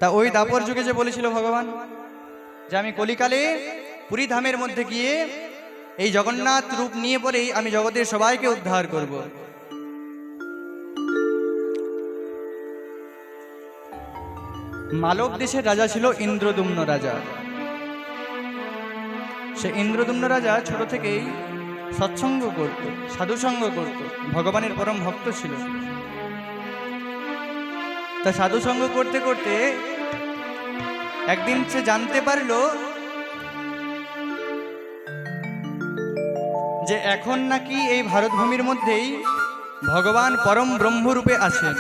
তা ওই দাপর যুগে যে বলেছিল ভগবান যে আমি কলিকালে পুরী ধামের মধ্যে গিয়ে এই জগন্নাথ রূপ নিয়ে পরেই আমি জগতের সবাইকে উদ্ধার করব। মালব দেশের রাজা ছিল ইন্দ্রদুম্ন রাজা। সে ইন্দ্রদুম্ন রাজা ছোট থেকেই সৎসঙ্গ করত, সাধুসঙ্গ করত, ভগবানের পরম ভক্ত ছিল। তা সাধুসঙ্গ করতে করতে একদিন সে জানতে পারল যে এখন নাকি এই ভারতভূমির মধ্যেই ভগবান পরম ব্রহ্মরূপে আছেন,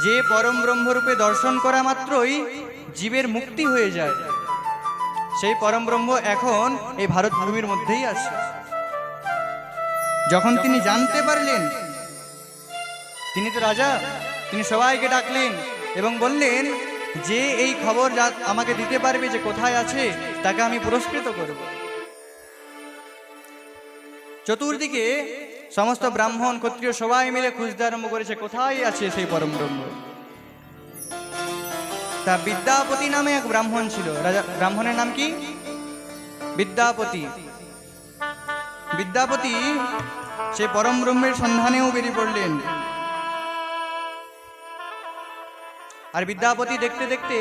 যে পরম ব্রহ্মরূপে দর্শন করা মাত্রই জীবের মুক্তি হয়ে যায়। সেই পরম ব্রহ্ম এখন এই ভারতভূমির মধ্যেই আছে। যখন তিনি জানতে পারলেন, তিনি তো রাজা, তিনি সবাইকে ডাকলেন এবং বললেন যে এই খবর আমাকে দিতে পারবে যে কোথায় আছে তাকে আমি পুরস্কৃত করব। চতুর্দিকে সমস্ত ব্রাহ্মণ ক্ষত্রিয় সবাই মিলে খুঁজতে আরম্ভ করেছে কোথায় আছে সেই পরম ব্রহ্ম। তা বিদ্যাপতি নামে এক ব্রাহ্মণ ছিল, রাজা ব্রাহ্মণের নাম কি? বিদ্যাপতি। বিদ্যাপতি সে পরম ব্রহ্মের সন্ধানেও বেরিয়ে পড়লেন। আর বিদ্যাপতি দেখতে দেখতে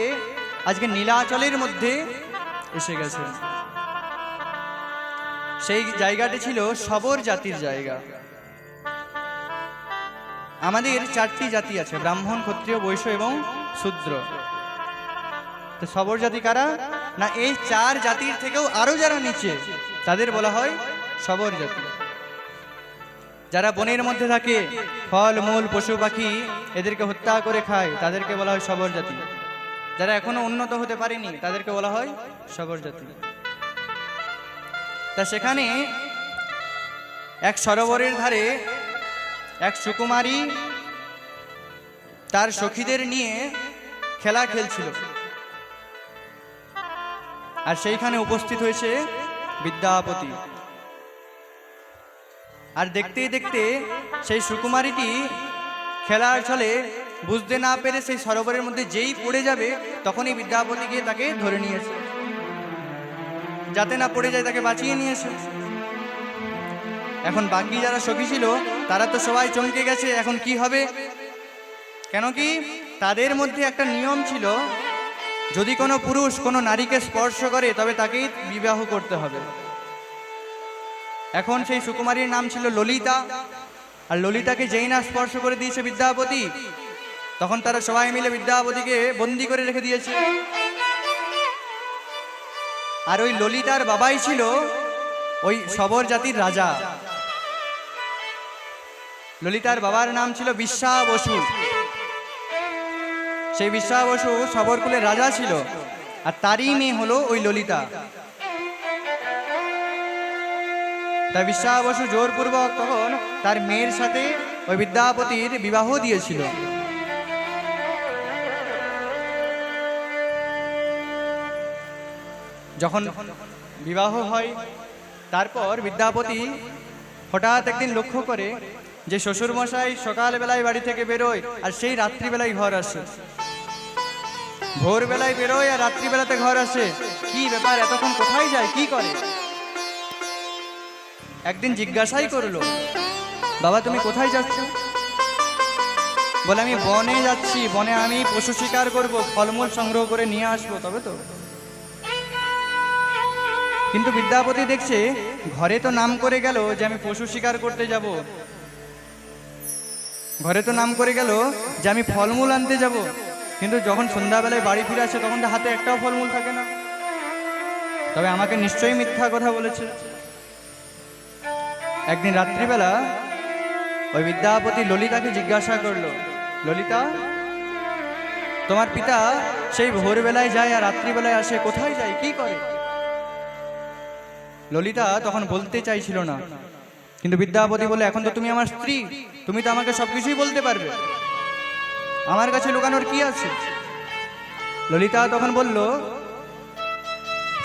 আজকে নীলাচলের মধ্যে এসে গেছে। সেই জায়গাটি ছিল শবর জাতির জায়গা। আমাদের 4টি জাতি আছে, ব্রাহ্মণ, ক্ষত্রিয়, বৈশ্য এবং শূদ্র। তো শবর জাতি কারা? না এই 4 জাতির থেকেও আরো যারা নিচে তাদের বলা হয় শবর জাতি। যারা বনের মধ্যে থাকে, ফল মূল পশু পাখি এদেরকে হত্যা করে খায়, তাদেরকে বলা হয় শবর জাতি। যারা এখনো উন্নত হতে পারেনি তাদেরকে বলা হয় শবর জাতি। তা সেখানে এক সরোবরের ধারে এক সুকুমারী তার সখীদের নিয়ে খেলা খেলছিল, আর সেইখানে উপস্থিত হয়েছে বিদ্যাপতি। আর দেখতে দেখতে সেই সুকুমারীটি খেলার ছলে বুঝতে না পেরে সেই সরোবরের মধ্যে যেই পড়ে যাবে তখনই বিদ্যাপতি গিয়ে তাকে ধরে নিয়েছে, যাতে না পড়ে যায় তাকে বাঁচিয়ে নিয়েছে। এখন বাকি যারা সখী ছিল তারা তো সবাই চমকে গেছে, এখন কি হবে? কেন কি তাদের মধ্যে একটা নিয়ম ছিল, যদি কোনো পুরুষ কোনো নারীকে স্পর্শ করে তবে তাকেই বিবাহ করতে হবে। এখন সেই সুকুমারীর নাম ছিল ললিতা, আর ললিতাকে যেই না স্পর্শ করে দিয়েছে বিদ্যাপতি, তখন তারা সবাই মিলে বিদ্যাপতিকে বন্দি করে রেখে দিয়েছে। আর ওই ললিতার বাবাই ছিল ওই শবর জাতির রাজা। ললিতার বাবার নাম ছিল বিশ্বা বসু। সেই বিশ্বা বসু শবরকুলের রাজা ছিল, আর তারই মেয়ে হলো ওই ললিতা। তাই বিশ্বা বসু জোরপূর্বক তখন তার মেয়ের সাথে ওই বিদ্যাপতির বিবাহ দিয়েছিল। যখন বিবাহ হয় তারপর বিদ্যাপতি হঠাৎ একদিন লক্ষ্য করে যে শ্বশুরমশাই সকালবেলায় বাড়ি থেকে বেরোয় আর সেই রাত্রিবেলায় ঘর আসে, ভোরবেলায় বেরোয় আর রাত্রিবেলাতে ঘর আসে। কি ব্যাপার, এতক্ষণ কোথায় যায়, কি করে? একদিন জিজ্ঞাসাই করলো, বাবা তুমি কোথায় যাচ্ছ? বলে আমি বনে যাচ্ছি, বনে আমি পশু শিকার করব, ফলমূল সংগ্রহ করে নিয়ে আসবো তবে তো। কিন্তু বিদ্যাপতি দেখছে ঘরে তো নাম করে গেল যে আমি পশু শিকার করতে যাব, ঘরে তো নাম করে গেল যে আমি ফলমূল আনতে যাব, কিন্তু যখন সন্ধ্যাবেলায় বাড়ি ফিরে আসে তখন তো হাতে একটাও ফলমূল থাকে না। তবে আমাকে নিশ্চয়ই মিথ্যা কথা বলেছে। একদিন রাত্রিবেলা ওই বিদ্যাপতি ললিতাকে জিজ্ঞাসা করলো, ললিতা তোমার পিতা সেই ভোরবেলায় যায় আর রাত্রিবেলায় আসে, কোথায় যায়, কি করে? ললিতা তখন বলতে চাইছিল না, কিন্তু বিদ্যাপতি বলে এখন তো তুমি আমার স্ত্রী, তুমি তো আমাকে সবকিছুই বলতে পারবে, আমার কাছে লুকানোর কি আছে? ললিতা তখন বলল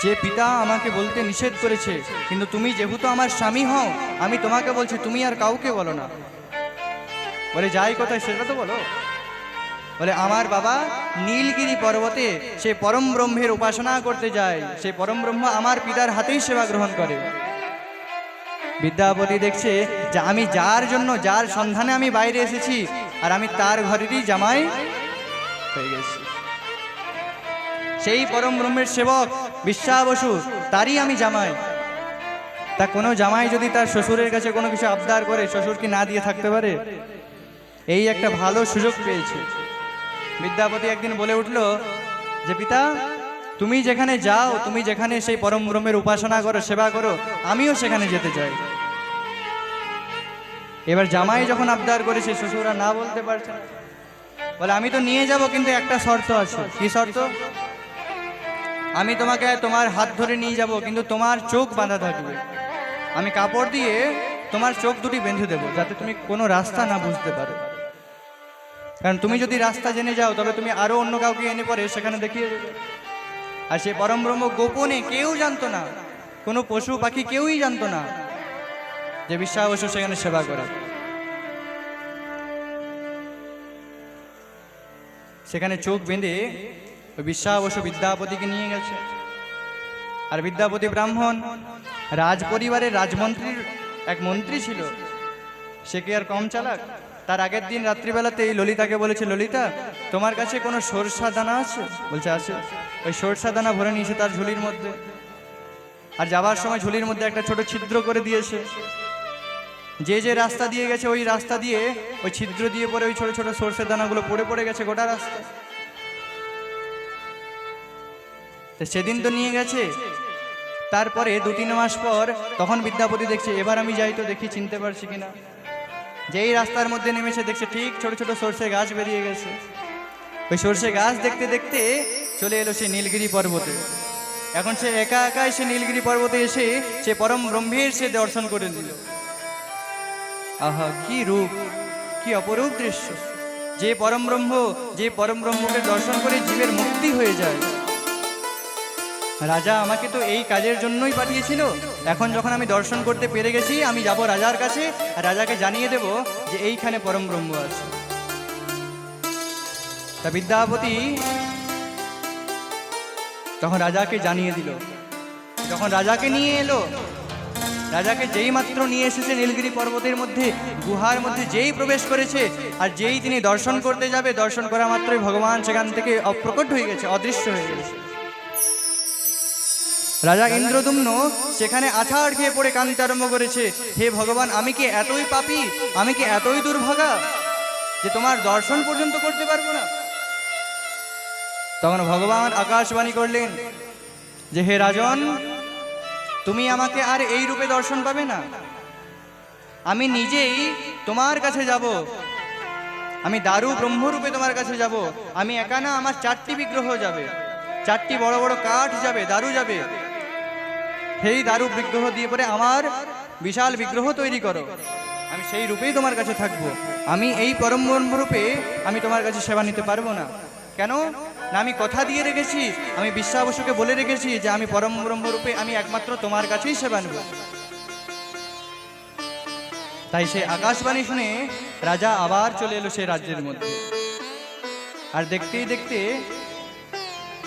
যে পিতা আমাকে বলতে নিষেধ করেছে, কিন্তু তুমি যেহেতু আমার স্বামী হও আমি তোমাকে বলছি, তুমি আর কাউকে বলো না। বলে যাই কোথায় সেটা তো বলো। বলে আমার বাবা নীলগিরি পর্বতে সে পরম ব্রহ্মের উপাসনা করতে যায়, সেই পরম ব্রহ্ম আমার পিতার হাতেই সেবা গ্রহণ করে। বিদ্যাপতি দেখছে যে আমি যার জন্য, যার সন্ধানে আমি বাইরে এসেছি, আর আমি তার ঘরেরই জামাই হয়ে গেছি। সেই পরম ব্রহ্মের সেবক বিশ্বা বসু, তারই আমি জামাই। তা কোনো জামাই যদি তার শ্বশুরের কাছে কোনো কিছু আবদার করে, শ্বশুর কি না দিয়ে থাকতে পারে? এই একটা ভালো সুযোগ পেয়েছে। বিদ্যাপতি একদিন বলে উঠল যে পিতা, তুমি যেখানে যাও, তুমি যেখানে সেই পরম ব্রহ্মের উপাসনা করো, সেবা করো, আমিও সেখানে যেতে চাই। এবার জামাই যখন আবদার করেছে, শ্বশুরা না বলতে পারছে না। বলে আমি তো নিয়ে যাব, কিন্তু একটা শর্ত আছে। কি শর্ত? আমি তোমাকে তোমার হাত ধরে নিয়ে যাব, কিন্তু তোমার চোখ বাঁধা থাকবে। আমি কাপড় দিয়ে তোমার চোখ দুটি বেঁধে দেবো, যাতে তুমি কোনো রাস্তা না বুঝতে পারো। কারণ তুমি যদি রাস্তা জেনে যাও, তবে তুমি আরো অন্য কাউকে এনে পরে সেখানে দেখিয়ে দেবে। আর সে পরম ব্রহ্ম গোপনে, কেউ জানতো না, কোনো পশু পাখি কেউই জানতো না যে বিশ্বা বসু সেখানে সেবা করে। সেখানে চোখ বেঁধে ওই বিশ্বা বসু বিদ্যাপতিকে নিয়ে গেছে। আর বিদ্যাপতি ব্রাহ্মণ, রাজ পরিবারের রাজমন্ত্রীর এক মন্ত্রী ছিল। সে কি আর কম চালাক? তার আগের দিন রাত্রিবেলাতেই ললিতাকে বলেছে, ললিতা তোমার কাছে কোনো সরষা দানা আছে? বলছে আছে। ওই সরষা দানা ভরে নিয়েছে তার ঝুলির মধ্যে। আর যাবার সময় ঝুলির মধ্যে একটা ছোট ছিদ্র করে দিয়েছে। যে যে রাস্তা দিয়ে গেছে, ওই রাস্তা দিয়ে ওই ছিদ্র দিয়ে পরে ওই ছোট ছোট সরষের দানাগুলো পড়ে পড়ে গেছে গোটা রাস্তা। সেদিন তো নিয়ে গেছে। তারপরে 2-3 মাস পর তখন বিদ্যাপতি দেখছে, এবার আমি যাই তো দেখি চিনতে পারছি কিনা। যেই রাস্তার মধ্যে নেমেছে, দেখছে ঠিক ছোট ছোট সরষে গাছ বেরিয়ে গেছে। ওই সরষে গাছ দেখতে দেখতে চলে এলো সে নীলগিরি পর্বতে। এখন সে একা একাই সে নীলগিরি পর্বতে এসে সে পরম ব্রহ্মের সে দর্শন করে দিল। আহা, কি রূপ, কি অপরূপ দৃশ্য! যে পরম ব্রহ্মকে দর্শন করে জীবের মুক্তি হয়ে যায়। রাজা আমাকে তো এই কাজের জন্যই পাঠিয়েছিল। এখন যখন আমি দর্শন করতে পেরে গেছি, আমি যাব রাজার কাছে, আর রাজাকে জানিয়ে দেব যে এইখানে পরম ব্রহ্ম আছে। তা বিদ্যাপতি তখন রাজাকে জানিয়ে দিল। যখন রাজাকে নিয়ে এলো, রাজাকে যেই মাত্র নিয়ে এসেছে নীলগিরি পর্বতের মধ্যে, গুহার মধ্যে যেই প্রবেশ করেছে, আর যেই তিনি দর্শন করতে যাবে, দর্শন করা মাত্রই ভগবান সেখান থেকে অপ্রকট হয়ে গেছে, অদৃশ্য হয়ে গেছে। রাজা ইন্দ্রদুম্ন সেখানে আছাড় খেয়ে পড়ে কাঁদতে আরম্ভ করেছে, হে ভগবান, আমি কি এতই পাপী, আমি কি এতই দুর্ভাগা যে তোমার দর্শন পর্যন্ত করতে পারবো না? তখন ভগবান আকাশবাণী করলেন যে, হে রাজন, তুমি আমাকে আর এই রূপে দর্শন পাবে না। আমি নিজেই তোমার কাছে যাব, আমি দারু ব্রহ্মরূপে তোমার কাছে যাব। আমি একা না, আমার 4টি বিগ্রহ যাবে, 4টি বড় বড় কাঠ যাবে, দারু যাবে। সেই দারু বিগ্রহ দিয়ে পরে আমার বিশাল বিগ্রহ তৈরি করো, আমি সেই রূপেই তোমার কাছে থাকবো। আমি এই পরম ব্রহ্মরূপে আমি তোমার কাছে সেবা নিতে পারবো না। কেন না, আমি কথা দিয়ে রেখেছি, আমি বিশ্বা বসুকে বলে রেখেছি যে আমি পরম ব্রহ্মরূপে আমি একমাত্র তোমার কাছেই সেবা নেব। তাই সেই আকাশবাণী শুনে রাজা আবার চলে এলো সেই রাজ্যের মধ্যে। আর দেখতেই দেখতে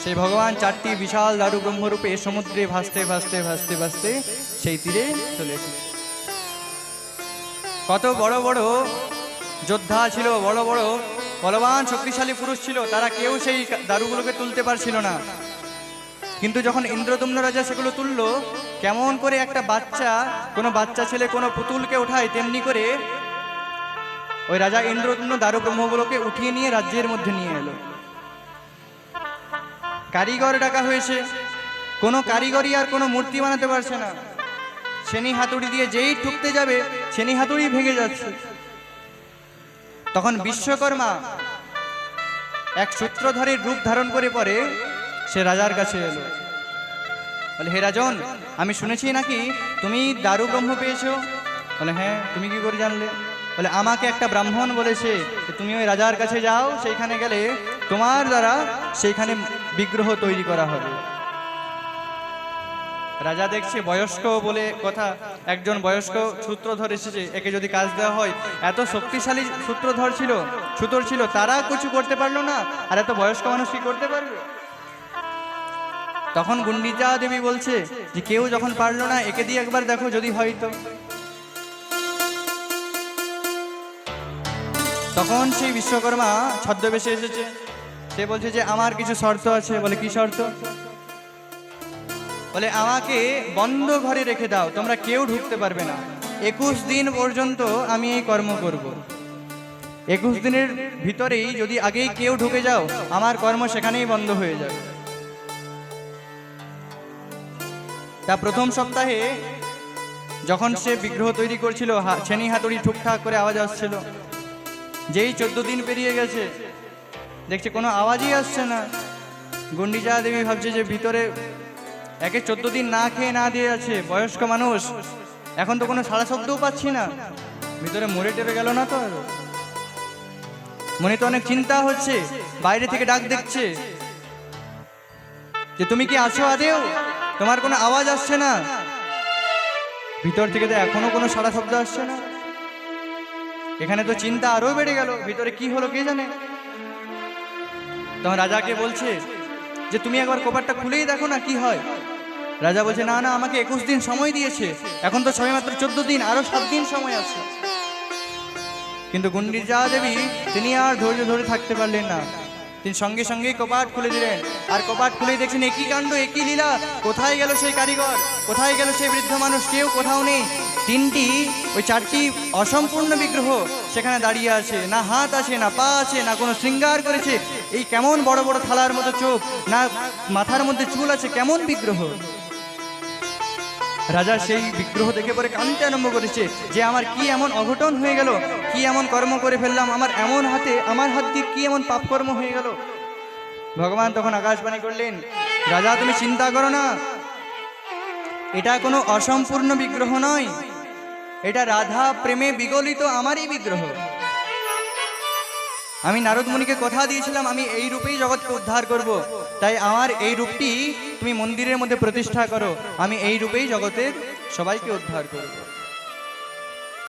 সেই ভগবান 4টি বিশাল দারু ব্রহ্মরূপে সমুদ্রে ভাসতে ভাসতে ভাসতে ভাসতে সেই তীরে চলে এসেছে। কত বড় বড় যোদ্ধা ছিল, বড় বড় বলবান শক্তিশালী পুরুষ ছিল, তারা কেউ সেই দারুগুলোকে তুলতে পারছিল না। কিন্তু যখন ইন্দ্রদুম্ন রাজা সেগুলো তুললো, কেমন করে একটা বাচ্চা, কোনো বাচ্চা ছেলে কোনো পুতুলকে ওঠায়, তেমনি করে ওই রাজা ইন্দ্রদুম্ন দারু ব্রহ্মগুলোকে উঠিয়ে নিয়ে রাজ্যের মধ্যে নিয়ে এলো। কারিগর ডাকা হয়েছে, কোনো কারিগরি আর কোনো মূর্তি বানাতে পারছে না। ছেনি হাতুড়ি দিয়ে যেই ঠুকতে যাবে, ছেনি হাতুড়ি ভেঙে যাচ্ছে। তখন বিশ্বকর্মা এক সূত্রধারীর রূপ ধারণ করে পরে সে রাজার কাছে এলো। বলে, হে রাজন, আমি শুনেছি নাকি তুমি দারু ব্রহ্ম পেয়েছো? বলে, হ্যাঁ। তুমি কি করে জানলে? বলে, আমাকে একটা ব্রাহ্মণ বলেছে তুমি ওই রাজার কাছে যাও, সেইখানে গেলে তোমার দ্বারা সেইখানে বিগ্রহ তৈরি করা হবে। রাজা দেখছে বয়স্ক বলে কথা, একজন বয়স্ক সূত্রধর এসেছে, একে যদি কাজ দেওয়া হয়, এত শক্তিশালী সূত্রধর ছিল, সুতোর ছিল, তারা কিছু করতে পারলো না, আর এত বয়স্ক মানুষ কি করতে পারবে? তখন গুন্ডিচা দেবী বলছে যে কেউ যখন পারলো না, একে দিয়ে একবার দেখো যদি হয়তো। তখন সেই বিশ্বকর্মা ছদ্মবেশে এসেছে, সে বলছে যে আমার কিছু শর্ত আছে। বলে কি শর্ত? বলে আমাকে বন্ধ ঘরে রেখে দাও, তোমরা কেউ ঢুকতে পারবে না, 21 দিন পর্যন্ত আমি এই কর্ম করব। 21 দিনের ভিতরেই যদি আগেই কেউ ঢুকে যাও, আমার কর্ম সেখানেই বন্ধ হয়ে যাবে। তা প্রথম সপ্তাহে যখন সে বিগ্রহ তৈরি করছিল, ছেনি হাতুড়ি ঠুকঠাক করে আওয়াজ আসছিল। যেই 14 দিন পেরিয়ে গেছে, দেখছে কোনো আওয়াজই আসছে না। গুন্ডিচা দেবী ভাবছে যে ভিতরে একে 14 দিন না খেয়ে না দিয়ে আছে, বয়স্ক মানুষ, এখন তো কোনো সাড়া শব্দও পাচ্ছি না, ভিতরে মরে টেরে গেল না তো? মনে তো অনেক চিন্তা হচ্ছে, বাইরে থেকে ডাক দেখছে যে তুমি কি আছো আদেও? তোমার কোনো আওয়াজ আসছে না। ভিতর থেকে তো এখনো কোনো সাড়া শব্দ আসছে না। এখানে তো চিন্তা আরো বেড়ে গেল, ভিতরে কি হলো কে জানে। তখন রাজাকে বলছে যে তুমি একবার কপাটটা খুলেই দেখো না কি হয়। রাজা বলছে না না, আমাকে 21 দিন সময় দিয়েছে, এখন তো সবেমাত্র 14 দিন, আরো 7 দিন সময় আছে। কিন্তু গুন্ডিচা দেবী তিনি আর ধৈর্য ধরে থাকতে পারলেন না, তিনি সঙ্গে সঙ্গেই কপাট খুলে দিলেন। আর কপাট খুলেই দেখছেন একই কাণ্ড, একই লীলা। কোথায় গেল সেই কারিগর, কোথায় গেল সেই বৃদ্ধ মানুষ? কেউ কোথাও নেই। ওই 4টি অসম্পূর্ণ বিগ্রহ সেখানে দাঁড়িয়ে আছে, না হাত আছে, না পা আছে, না কোনো শৃঙ্গার করেছে। এই কেমন বড় বড় থালার মতো চোখ, না মাথার মধ্যে চুল আছে, কেমন বিগ্রহ। রাজা সেই বিগ্রহ দেখে পরে কাঁদতে আরম্ভ করেছে যে আমার কি এমন অঘটন হয়ে গেল, কি এমন কর্ম করে ফেললাম, আমার হাত দিয়ে কি এমন পাপ কর্ম হয়ে গেল। ভগবান তখন আকাশবাণী করলেন, রাজা তুমি চিন্তা করো না, এটা কোনো অসম্পূর্ণ বিগ্রহ নয়, এটা রাধা প্রেমে বিগলিত আমারই বিগ্রহ। আমি নারদ মুনিকে কথা দিয়েছিলাম আমি এই রূপেই জগৎকে উদ্ধার করব, তাই আমার এই রূপটি তুমি মন্দিরের মধ্যে প্রতিষ্ঠা করো, আমি এই রূপেই জগতের সবাইকে উদ্ধার করব।